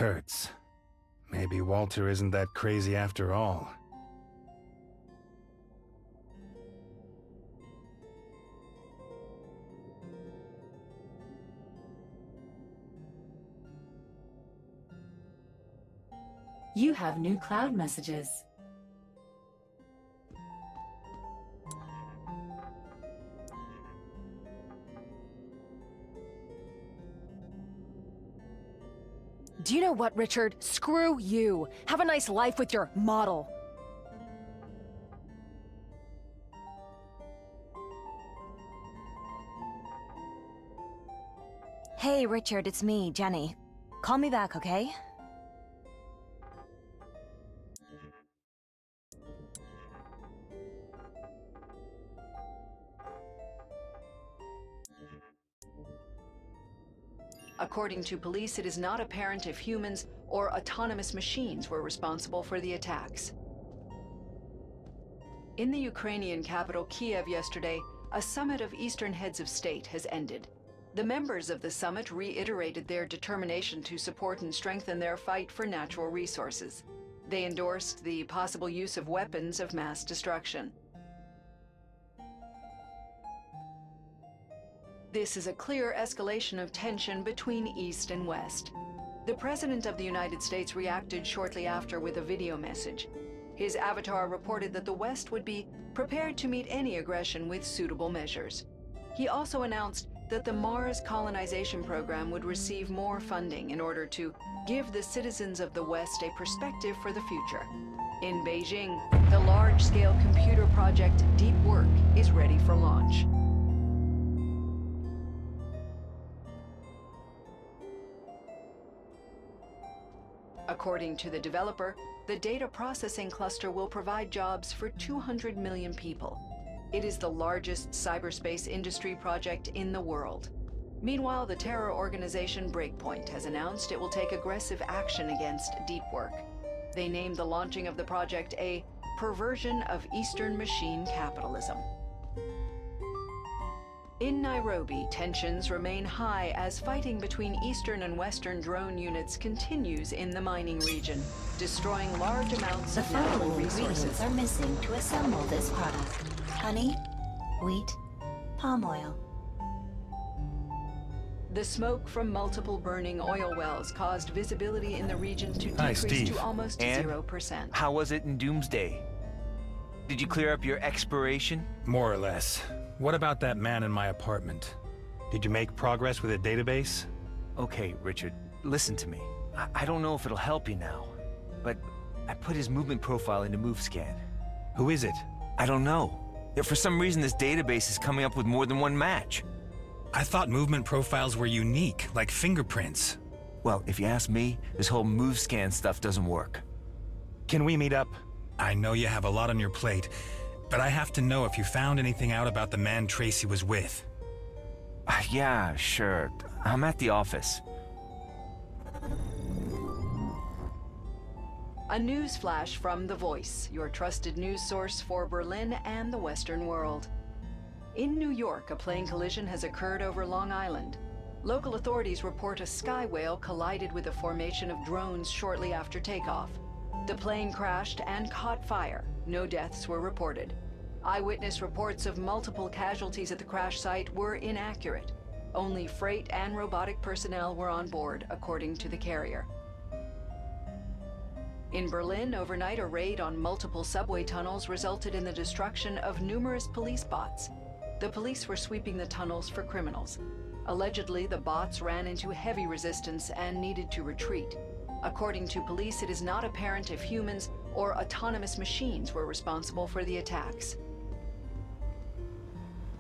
Kurtz. Maybe Walter isn't that crazy after all. You have new cloud messages. Do you know what, Richard? Screw you. Have a nice life with your model. Hey, Richard, it's me, Jenny. Call me back, okay? According to police, it is not apparent if humans or autonomous machines were responsible for the attacks. In the Ukrainian capital Kiev yesterday, a summit of Eastern heads of state has ended. The members of the summit reiterated their determination to support and strengthen their fight for natural resources. They endorsed the possible use of weapons of mass destruction. This is a clear escalation of tension between East and West. The President of the United States reacted shortly after with a video message. His avatar reported that the West would be prepared to meet any aggression with suitable measures. He also announced that the Mars colonization program would receive more funding in order to give the citizens of the West a perspective for the future. In Beijing, the large-scale computer project Deep Work is ready for launch. According to the developer, the data processing cluster will provide jobs for 200 million people. It is the largest cyberspace industry project in the world. Meanwhile, the terror organization Breakpoint has announced it will take aggressive action against Deep Work. They named the launching of the project a perversion of Eastern machine capitalism. In Nairobi, tensions remain high as fighting between Eastern and Western drone units continues in the mining region, destroying large amounts of natural resources. Are missing to assemble this product. Honey, wheat, palm oil. The smoke from multiple burning oil wells caused visibility in the region to Hi, decrease Steve. to almost 0%. How was it in Doomsday? Did you clear up your expiration? More or less. What about that man in my apartment? Did you make progress with a database? Okay, Richard, listen to me. I don't know if it'll help you now, but I put his movement profile into MoveScan. Who is it? I don't know. For some reason, this database is coming up with more than one match. I thought movement profiles were unique, like fingerprints. Well, if you ask me, this whole MoveScan stuff doesn't work. Can we meet up? I know you have a lot on your plate, but I have to know if you found anything out about the man Tracy was with. Yeah, sure. I'm at the office. A news flash from The Voice, your trusted news source for Berlin and the Western world. In New York, a plane collision has occurred over Long Island. Local authorities report a sky whale collided with a formation of drones shortly after takeoff. The plane crashed and caught fire. No deaths were reported. Eyewitness reports of multiple casualties at the crash site were inaccurate. Only freight and robotic personnel were on board, according to the carrier. In Berlin, overnight, a raid on multiple subway tunnels resulted in the destruction of numerous police bots. The police were sweeping the tunnels for criminals. Allegedly, the bots ran into heavy resistance and needed to retreat. According to police, it is not apparent if humans or autonomous machines were responsible for the attacks.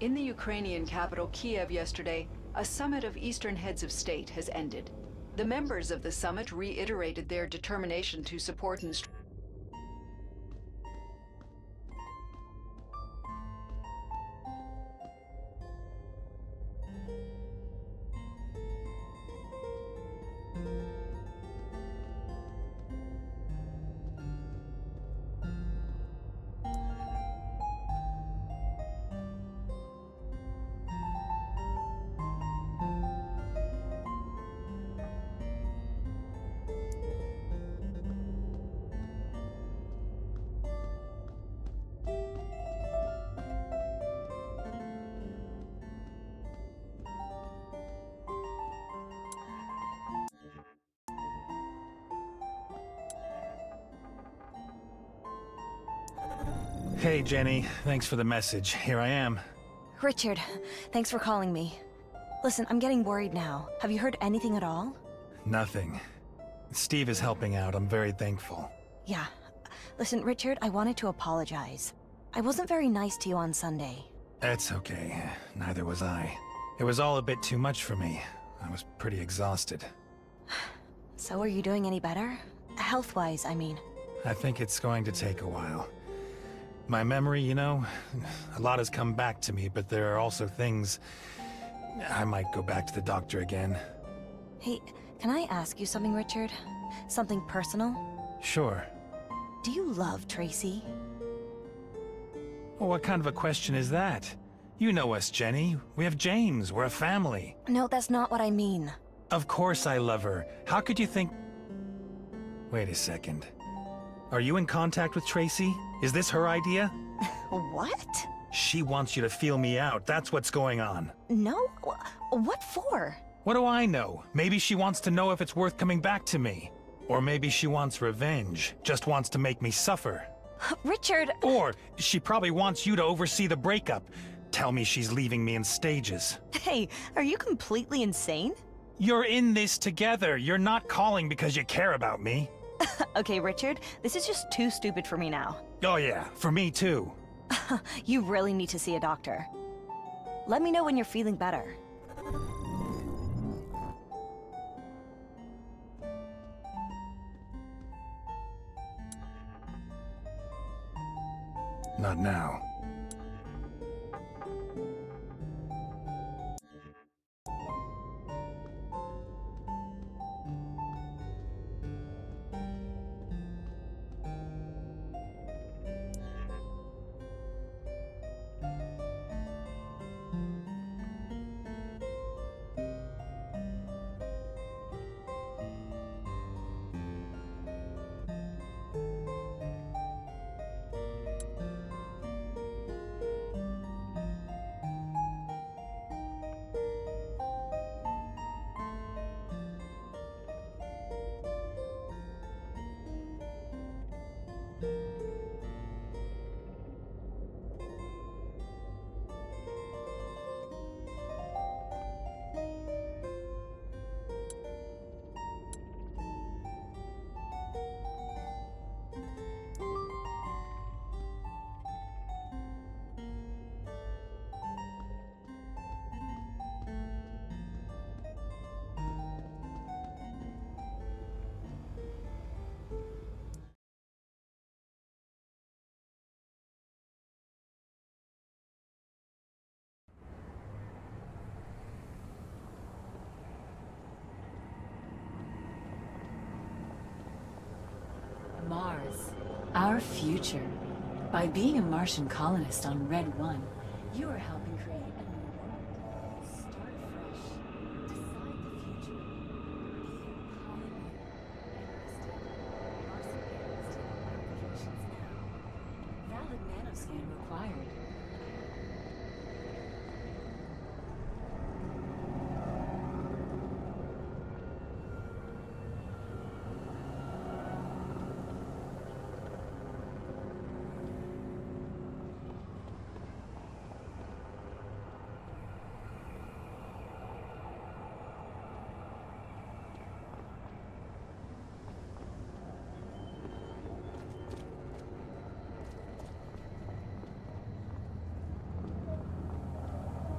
In the Ukrainian capital Kiev yesterday, a summit of Eastern heads of state has ended. The members of the summit reiterated their determination to support and Hey, Jenny. Thanks for the message. Here I am. Richard, thanks for calling me. Listen, I'm getting worried now. Have you heard anything at all? Nothing. Steve is helping out. I'm very thankful. Yeah. Listen, Richard, I wanted to apologize. I wasn't very nice to you on Sunday. That's okay. Neither was I. It was all a bit too much for me. I was pretty exhausted. So are you doing any better? Health-wise, I mean. I think it's going to take a while. My memory, you know, a lot has come back to me, but there are also things... I might go back to the doctor again. Hey, can I ask you something, Richard? Something personal? Sure. Do you love Tracy? Well, what kind of a question is that? You know us, Jenny. We have James. We're a family. No, that's not what I mean. Of course I love her. How could you think... Wait a second. Are you in contact with Tracy? Is this her idea? What? She wants you to feel me out. That's what's going on. No? What for? What do I know? Maybe she wants to know if it's worth coming back to me. Or maybe she wants revenge. Just wants to make me suffer. Richard... Or she probably wants you to oversee the breakup. Tell me she's leaving me in stages. Hey, are you completely insane? You're in this together. You're not calling because you care about me. Okay, Richard, this is just too stupid for me now. Oh yeah, for me too. You really need to see a doctor. Let me know when you're feeling better. Not now. Mars, our future. By being a Martian colonist on Red 1, you are helping create a new world. Start fresh. Decide the future. Be a pioneer. Interested? Mars applications now. Valid nanoscan required.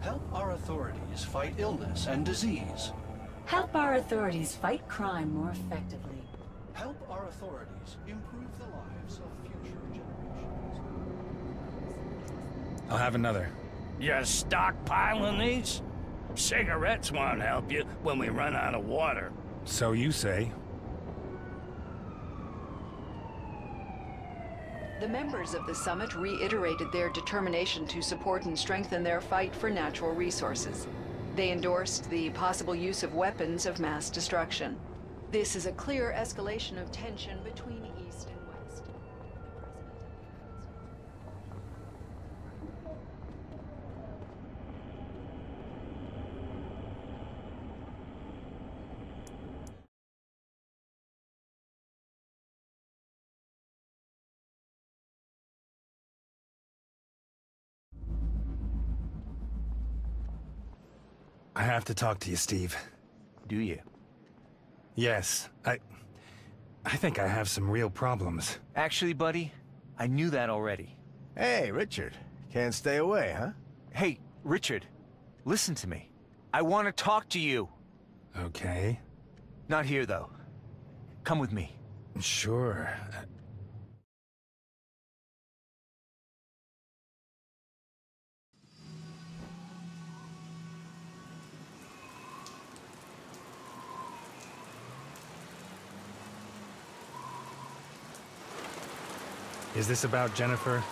Help our authorities fight illness and disease. Help our authorities fight crime more effectively. Help our authorities improve the lives of future generations. I'll have another. You stockpiling these? Cigarettes won't help you when we run out of water. So you say. The members of the summit reiterated their determination to support and strengthen their fight for natural resources. They endorsed the possible use of weapons of mass destruction. This is a clear escalation of tension between East and I have to talk to you, Steve. Do you? Yes, I think I have some real problems. Actually, buddy, I knew that already. Hey, Richard. Can't stay away, huh? Hey, Richard, listen to me. I want to talk to you. Okay. Not here, though. Come with me. Sure. Is this about Jennifer?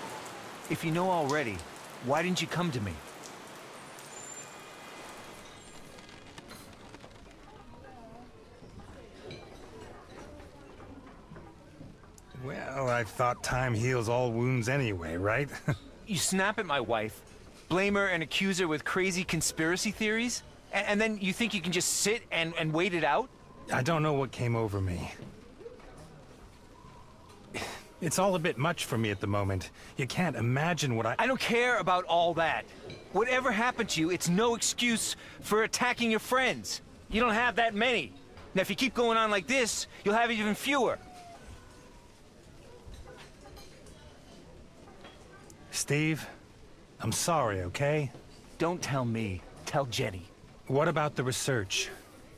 If you know already, why didn't you come to me? Well, I thought time heals all wounds anyway, right? You snap at my wife, blame her and accuse her with crazy conspiracy theories, and then you think you can just sit and wait it out? I don't know what came over me. It's all a bit much for me at the moment. You can't imagine what I don't care about all that. Whatever happened to you, it's no excuse for attacking your friends. You don't have that many. Now, if you keep going on like this, you'll have even fewer. Steve, I'm sorry, okay? Don't tell me. Tell Jenny. What about the research?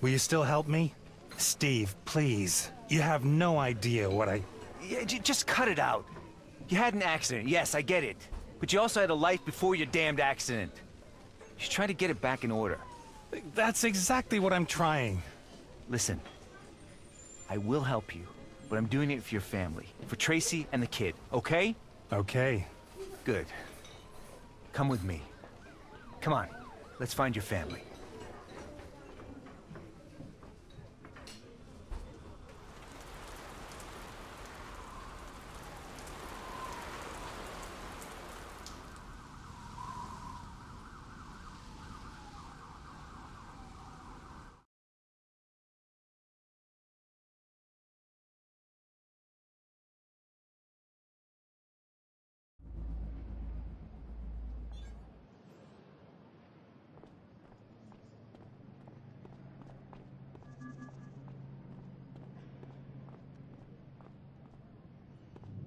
Will you still help me? Steve, please. You have no idea what I... Yeah, just cut it out. You had an accident, yes, I get it. But you also had a life before your damned accident. You should try to get it back in order. That's exactly what I'm trying. Listen, I will help you, but I'm doing it for your family. For Tracy and the kid, okay? Okay. Good. Come with me. Come on, let's find your family.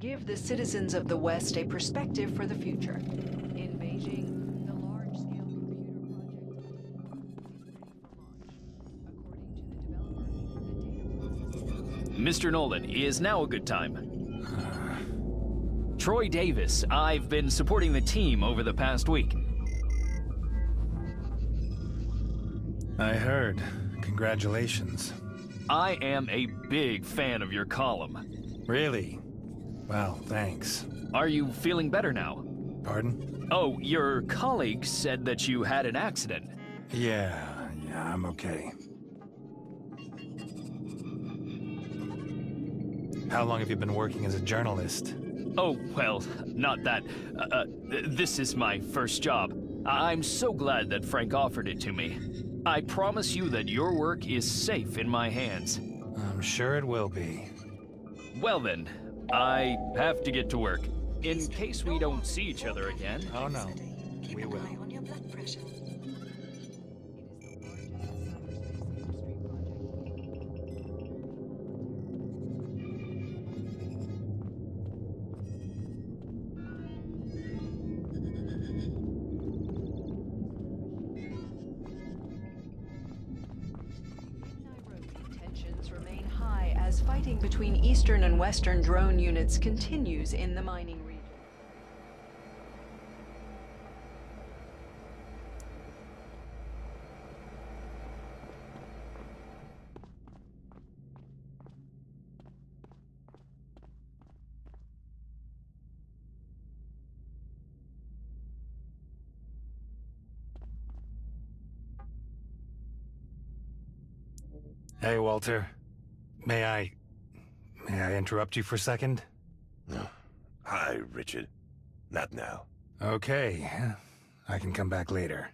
Give the citizens of the West a perspective for the future. In Beijing, the large-scale computer project is ready for launch. According to the developer, Mr. Nolan, is now a good time? Troy Davis, I've been supporting the team over the past week. I heard. Congratulations. I am a big fan of your column. Really? Well, thanks. Are you feeling better now? Pardon? Oh, your colleague said that you had an accident. Yeah, I'm okay. How long have you been working as a journalist? Oh, well, not that. This is my first job. I'm so glad that Frank offered it to me. I promise you that your work is safe in my hands. I'm sure it will be. Well then, I have to get to work. In case we don't see each other again. Oh no, we will. On your blood pressure. Tensions remain high as fighting between Eastern and Western drone units continues in the mining region. Hey, Walter. May I interrupt you for a second? No. Hi, Richard. Not now. Okay. I can come back later.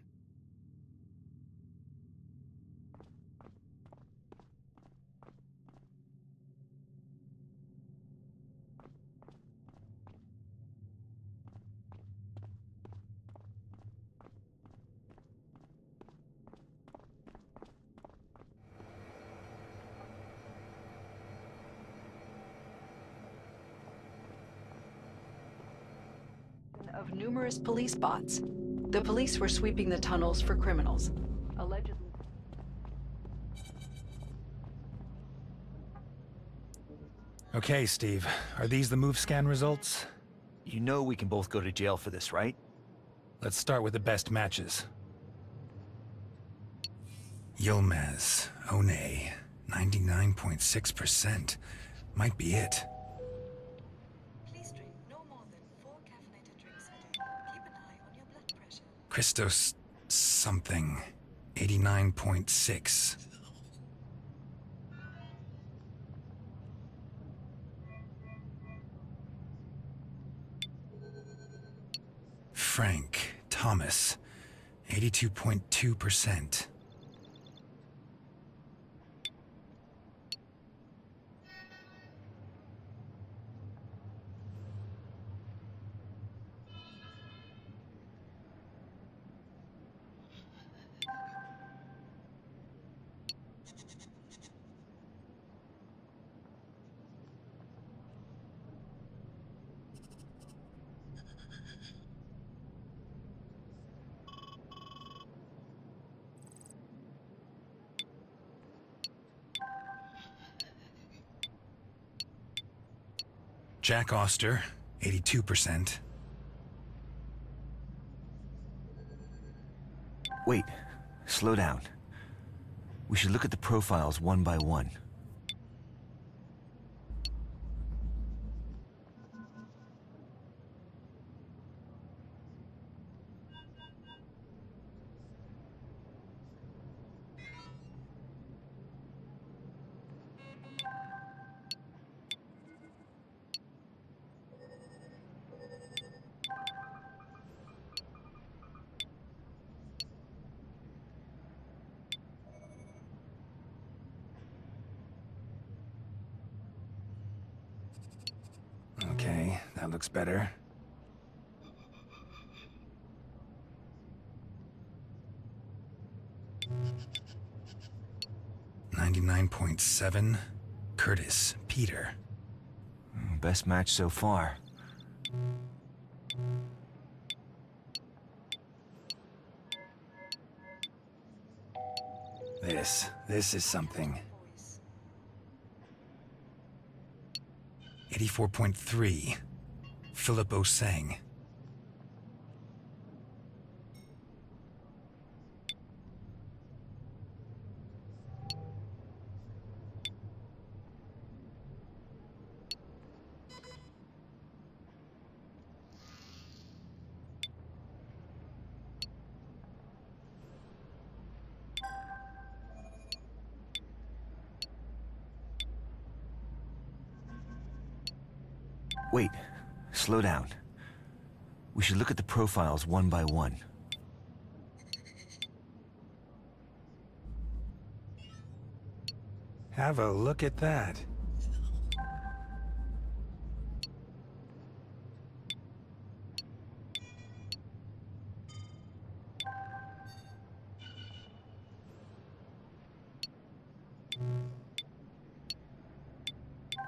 of numerous police bots. The police were sweeping the tunnels for criminals. Allegedly. Okay, Steve. Are these the move scan results? You know we can both go to jail for this, right? Let's start with the best matches. Yilmaz, One, 99.6%. Might be it. Please drink no more than 4 caffeinated drinks a day. Keep an eye on your blood pressure. Christos something, 89.6. Frank Thomas, 82.2%. Jack Oster, 82%. Wait, slow down. We should look at the profiles one by one. Okay, that looks better. .7, Curtis, Peter. Best match so far. This is something. 84.3, Philip Osang. Wait, slow down. We should look at the profiles one by one. Have a look at that.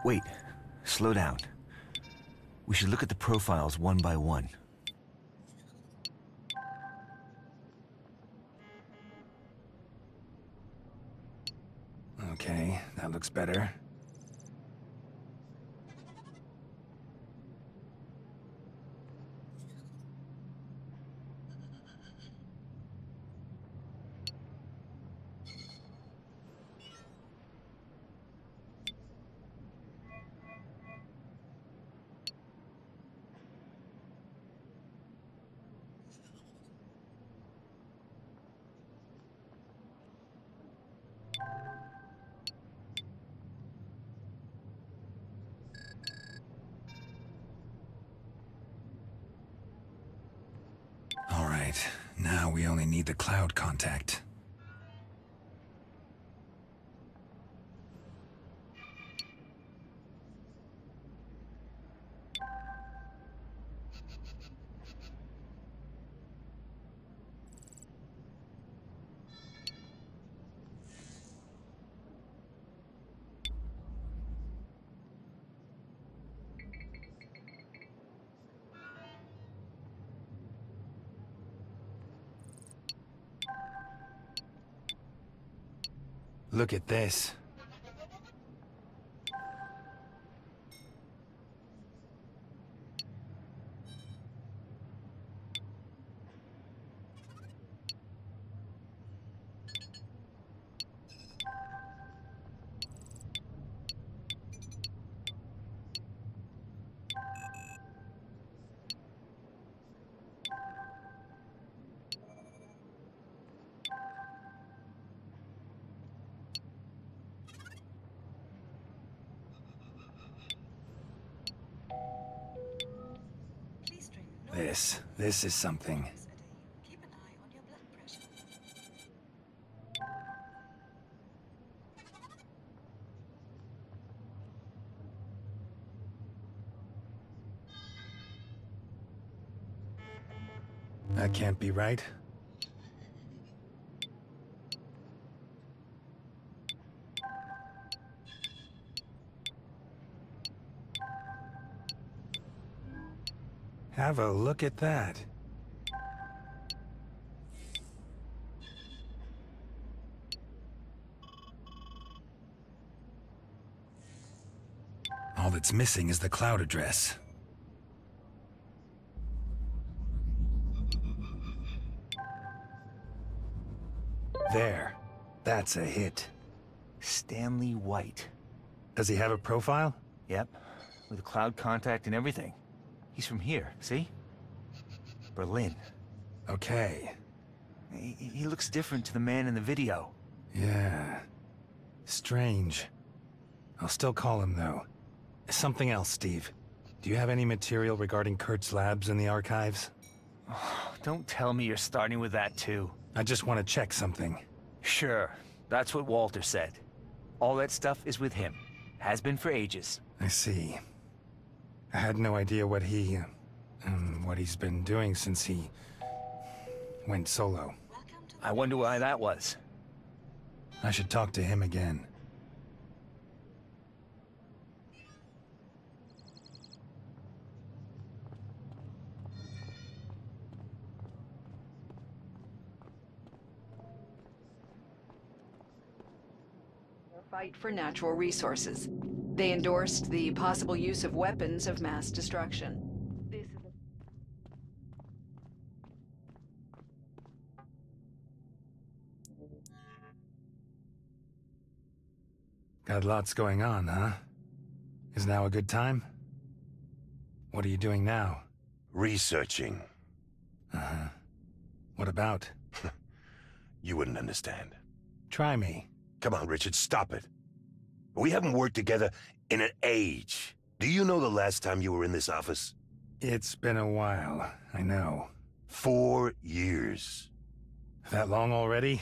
Wait, slow down. We should look at the profiles one by one. Okay, that looks better. All right, now we only need the cloud contact. Look at this. Please drink no more This is something. drinks a day. Keep an eye on your blood pressure. That can't be right. Have a look at that. All that's missing is the cloud address. There. That's a hit. Stanley White. Does he have a profile? Yep, with a cloud contact and everything. He's from here, see? Berlin. Okay. He looks different to the man in the video. Yeah. Strange. I'll still call him, though. Something else, Steve. Do you have any material regarding Kurtz Labs in the archives? Oh, don't tell me you're starting with that, too. I just want to check something. Sure. That's what Walter said. All that stuff is with him. Has been for ages. I see. I had no idea what he's been doing since he went solo. I wonder why that was. I should talk to him again. Fight for natural resources. They endorsed the possible use of weapons of mass destruction. This is Got lots going on, huh? Is now a good time? What are you doing now? Researching. Uh-huh. What about? You wouldn't understand. Try me. Come on, Richard, stop it. We haven't worked together in an age. Do you know the last time you were in this office? It's been a while, I know. 4 years. That long already?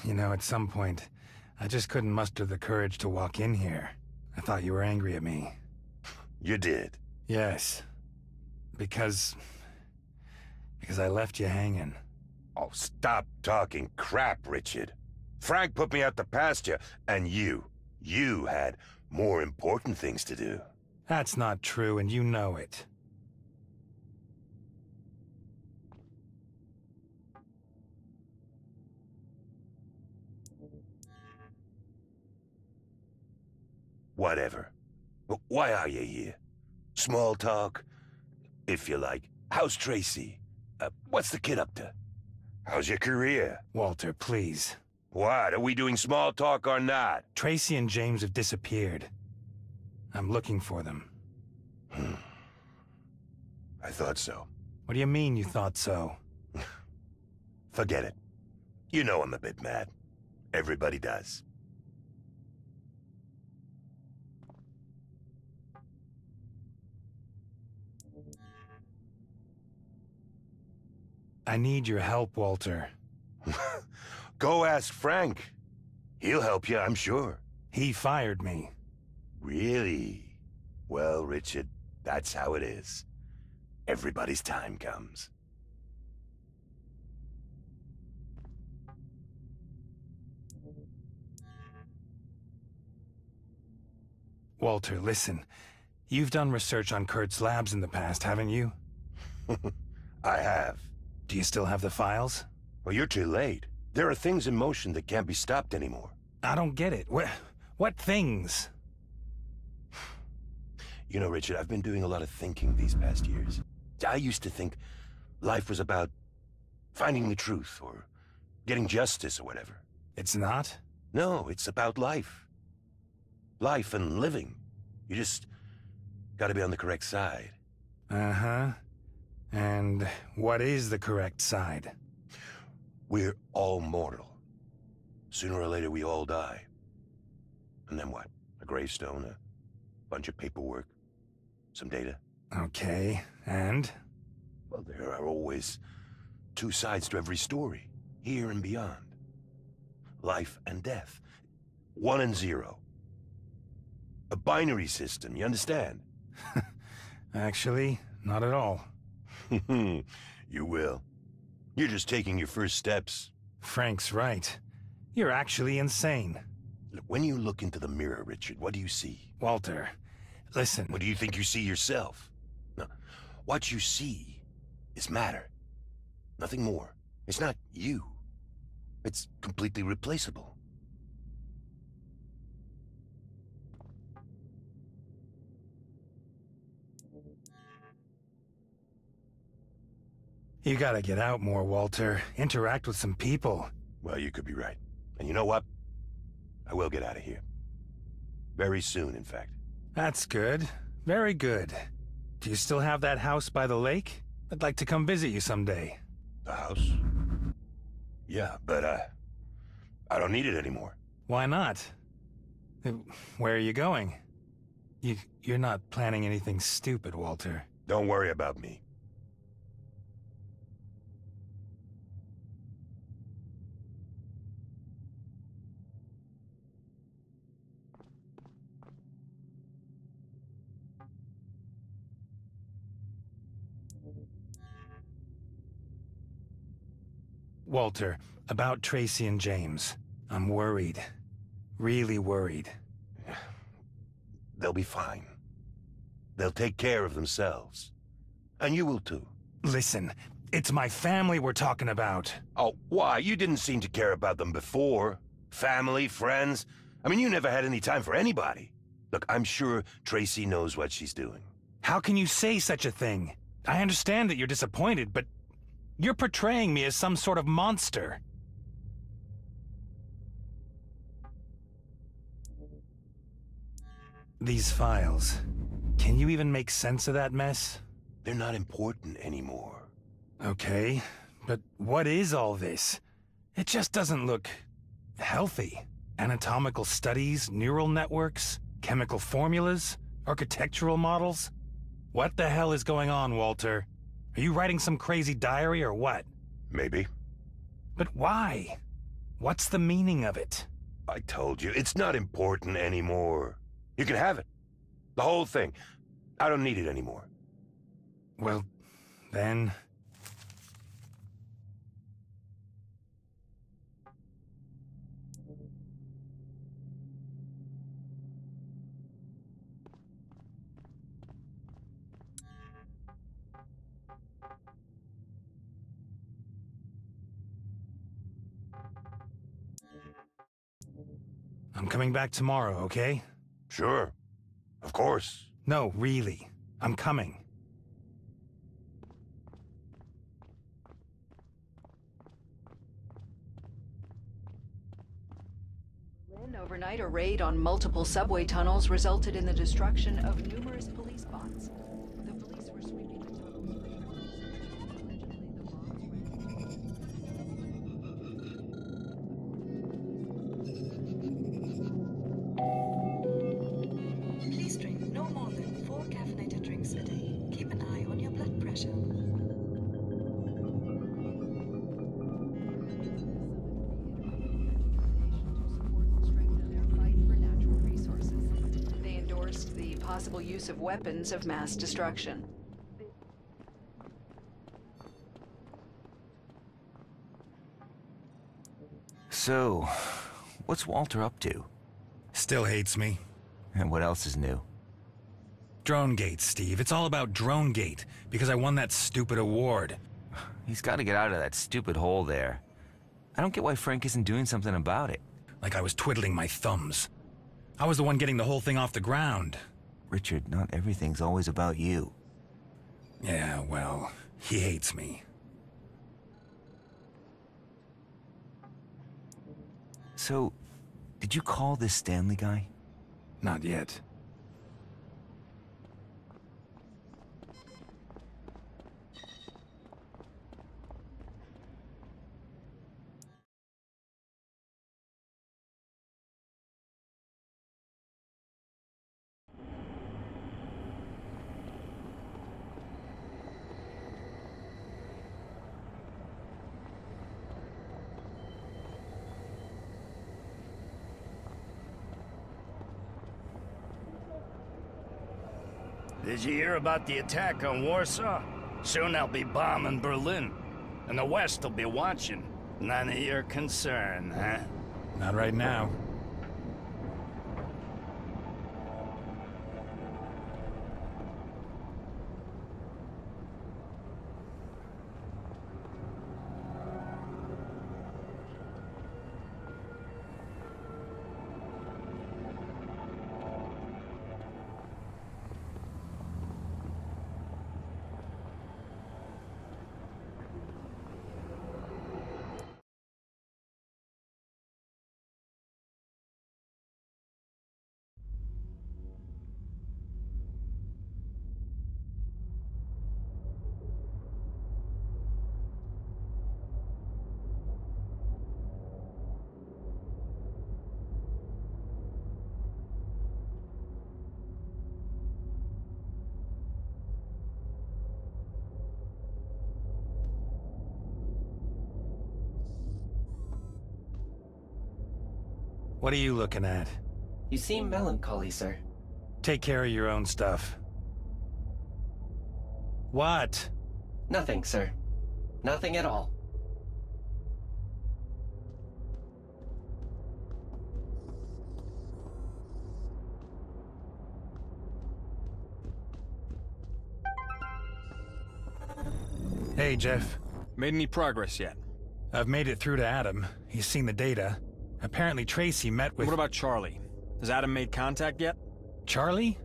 You know, at some point, I just couldn't muster the courage to walk in here. I thought you were angry at me. You did? Yes. Because I left you hanging. Oh, stop talking crap, Richard. Frank put me out to pasture, and you had more important things to do. That's not true, and you know it. Whatever. Why are you here? Small talk? If you like. How's Tracy? What's the kid up to? How's your career? Walter, please. What? Are we doing small talk or not? Tracy and James have disappeared. I'm looking for them. I thought so. What do you mean you thought so? Forget it. You know I'm a bit mad. Everybody does. I need your help, Walter. Go ask Frank. He'll help you, I'm sure. He fired me. Really? Well, Richard, that's how it is. Everybody's time comes. Walter, listen. You've done research on Kurtz Labs in the past, haven't you? I have. Do you still have the files? Well, you're too late. There are things in motion that can't be stopped anymore. I don't get it. What things? You know, Richard, I've been doing a lot of thinking these past years. I used to think life was about finding the truth or getting justice or whatever. It's not? No, it's about life. Life and living. You just gotta be on the correct side. Uh-huh. And what is the correct side? We're all mortal. Sooner or later, we all die. And then what? A gravestone, a bunch of paperwork, some data. Okay, and? Well, there are always two sides to every story, here and beyond. Life and death. 1 and 0. A binary system, you understand? Actually, not at all. You will. You're just taking your first steps. Frank's right. You're actually insane. Look, when you look into the mirror, Richard, what do you see? Walter, listen. What do you think you see yourself? No. What you see is matter. Nothing more. It's not you. It's completely replaceable. You gotta get out more, Walter. Interact with some people. Well, you could be right. And you know what? I will get out of here. Very soon, in fact. That's good. Very good. Do you still have that house by the lake? I'd like to come visit you someday. The house? Yeah, but, I don't need it anymore. Why not? Where are you going? You're not planning anything stupid, Walter. Don't worry about me. Walter, about Tracy and James. I'm worried. Really worried. They'll be fine. They'll take care of themselves. And you will too. Listen, it's my family we're talking about. Oh, why? You didn't seem to care about them before. Family, friends. I mean, you never had any time for anybody. Look, I'm sure Tracy knows what she's doing. How can you say such a thing? I understand that you're disappointed, but you're portraying me as some sort of monster. These files. Can you even make sense of that mess? They're not important anymore. Okay, but what is all this? It just doesn't look healthy. Anatomical studies, neural networks, chemical formulas, architectural models. What the hell is going on, Walter? Are you writing some crazy diary or what? Maybe. But why? What's the meaning of it? I told you, it's not important anymore. You can have it. The whole thing. I don't need it anymore. Well, then... I'm coming back tomorrow, okay? Sure. Of course. No, really. I'm coming. Overnight, a raid on multiple subway tunnels resulted in the destruction of numerous police bots. The police were sweeping the tunnels. Please drink no more than 4 caffeinated drinks a day. Keep an eye on your blood pressure. Possible use of weapons of mass destruction. So, what's Walter up to? Still hates me. And what else is new? Drone Gate, Steve. It's all about Drone Gate, because I won that stupid award. He's got to get out of that stupid hole there. I don't get why Frank isn't doing something about it. Like I was twiddling my thumbs. I was the one getting the whole thing off the ground. Richard, not everything's always about you. Yeah, well, he hates me. So, did you call this Stanley guy? Not yet. Did you hear about the attack on Warsaw? Soon they'll be bombing Berlin. And the West will be watching. None of your concern, huh? Not right now. What are you looking at? You seem melancholy, sir. Take care of your own stuff. What? Nothing, sir. Nothing at all. Hey, Jeff. Made any progress yet? I've made it through to Adam. He's seen the data. Apparently Tracy met with... What about Charlie? Has Adam made contact yet? Charlie?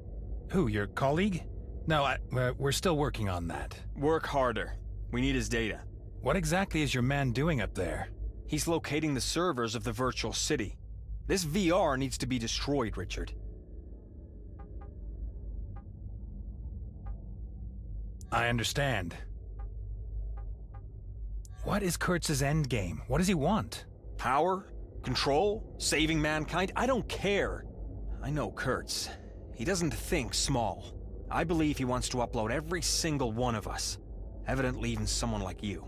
Who, your colleague? No, we're still working on that. Work harder. We need his data. What exactly is your man doing up there? He's locating the servers of the virtual city. This VR needs to be destroyed, Richard. I understand. What is Kurtz's endgame? What does he want? Power? Control? Saving mankind? I don't care. I know Kurtz. He doesn't think small. I believe he wants to upload every single one of us. Evidently even someone like you.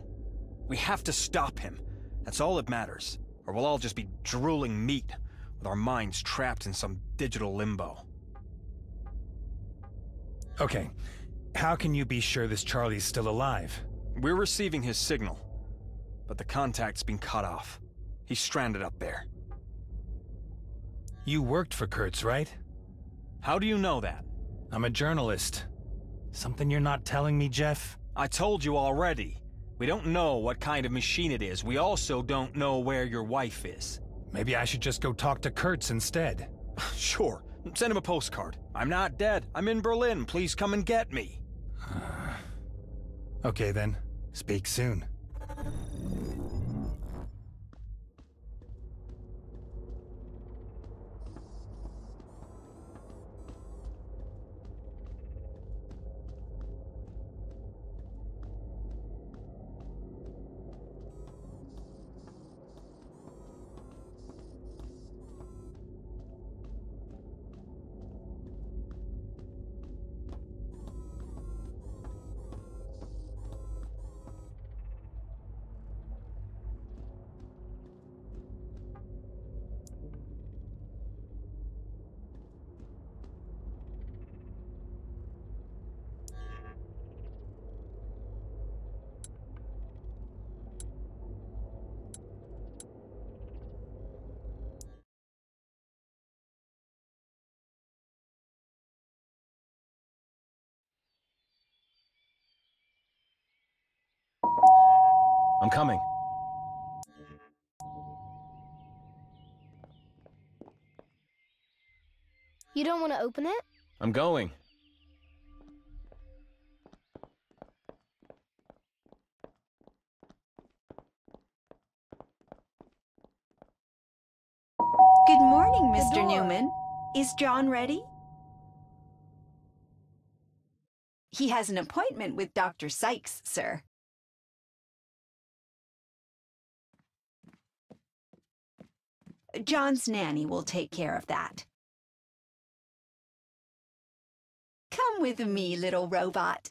We have to stop him. That's all that matters. Or we'll all just be drooling meat, with our minds trapped in some digital limbo. Okay. How can you be sure this Charlie's still alive? We're receiving his signal, but the contact's been cut off. He's stranded up there. You worked for Kurtz, right? How do you know that? I'm a journalist. Something you're not telling me, Jeff? I told you already. We don't know what kind of machine it is. We also don't know where your wife is. Maybe I should just go talk to Kurtz instead. Sure. Send him a postcard. I'm not dead. I'm in Berlin. Please come and get me. Okay then. Speak soon. I'm coming. You don't want to open it? I'm going. Good morning, Mr. Newman. Is John ready? He has an appointment with Dr. Sykes, sir. John's nanny will take care of that. Come with me, little robot.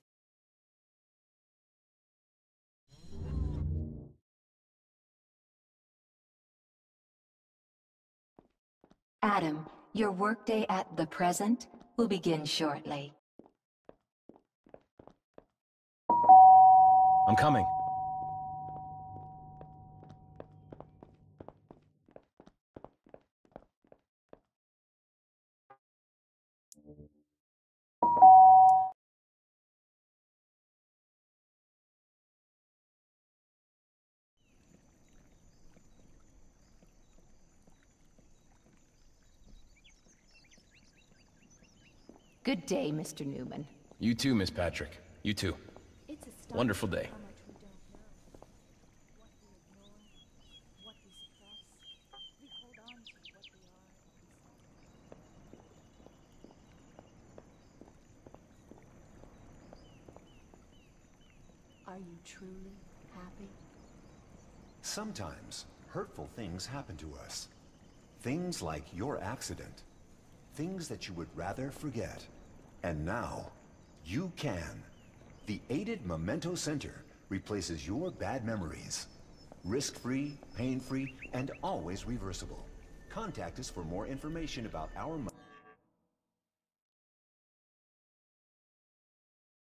Adam, your workday at the present will begin shortly. I'm coming. Good day, Mr. Newman. You too, Miss Patrick. You too. Wonderful day. Are you truly happy? Sometimes, hurtful things happen to us. Things like your accident. Things that you would rather forget. And now, you can. The Aided Memento Center replaces your bad memories. Risk-free, pain-free, and always reversible. Contact us for more information about our